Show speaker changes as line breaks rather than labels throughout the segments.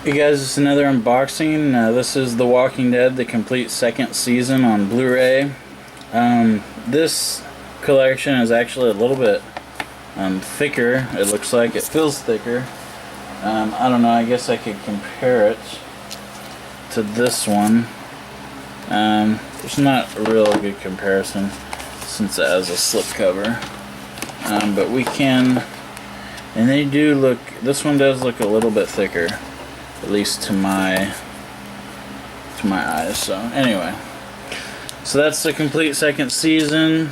Hey guys, it's another unboxing. This is The Walking Dead, the complete second season on Blu-ray. This collection is actually a little bit thicker. It looks like it feels thicker. I don't know, I guess I could compare it to this one. There's not a real good comparison since it has a slipcover. But we can, and they do look, this one does look a little bit thicker. At least to my eyes. So anyway, so that's the complete second season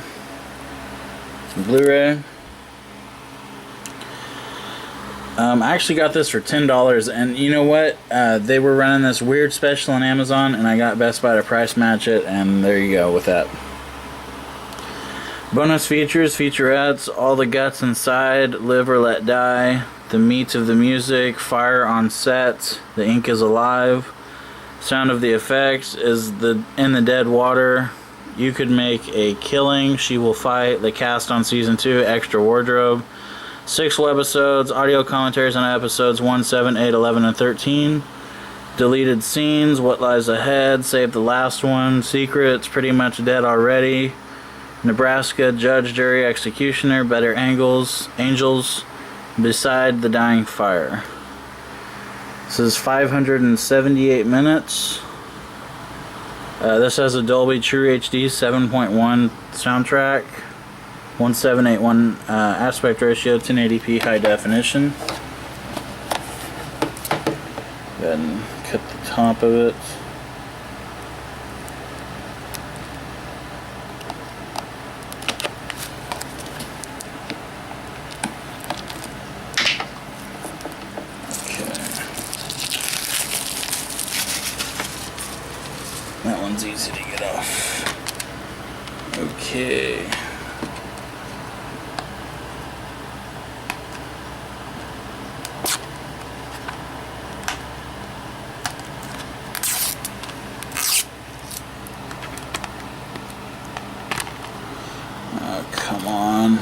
Blu-ray. I actually got this for $10, and you know what? They were running this weird special on Amazon, and I got Best Buy to price match it, and there you go with that. Bonus features, featurettes, all the guts inside, live or let die. The meat of the music, fire on set, the ink is alive, sound of the effects is in the dead water, you could make a killing, she will fight, the cast on season 2, extra wardrobe, 6 full episodes, audio commentaries on episodes 1, 7, 8, 11, and 13, deleted scenes, what lies ahead, save the last one, secrets, pretty much dead already, Nebraska, judge, jury, executioner, better angles, angels, beside the dying fire. This is 578 minutes. This has a Dolby True HD 7.1 soundtrack, 1781 aspect ratio, 1080p high definition. Go ahead and cut the top of it. That one's easy to get off. Okay. Oh, come on.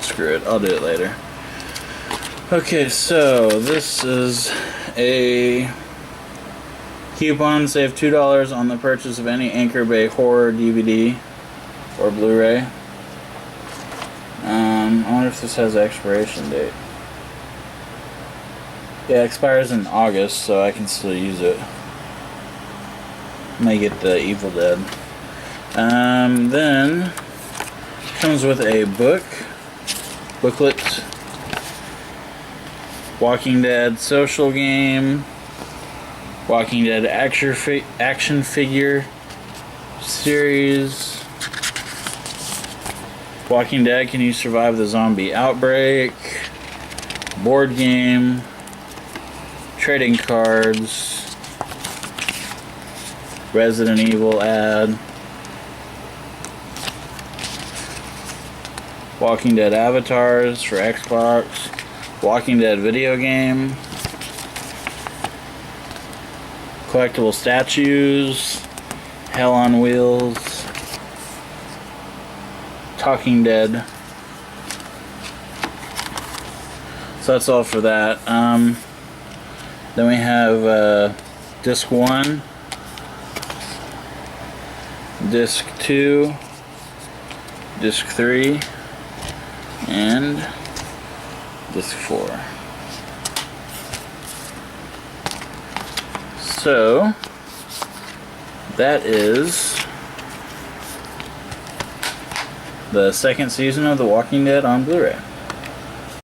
Screw it, I'll do it later. Okay, so this is a coupon, save $2 on the purchase of any Anchor Bay horror DVD or Blu-ray. I wonder if this has an expiration date. Yeah, it expires in August, so I can still use it. May get the Evil Dead. Then comes with a booklet, Walking Dead social game, Walking Dead action figure series, Walking Dead, can you survive the zombie outbreak, board game, trading cards, Resident Evil ad, Walking Dead avatars for Xbox, Walking Dead video game, collectible statues, Hell on Wheels, Talking Dead. So that's all for that. Then we have disc 1, disc 2, disc 3, and disc 4. So that is the second season of The Walking Dead on Blu-ray.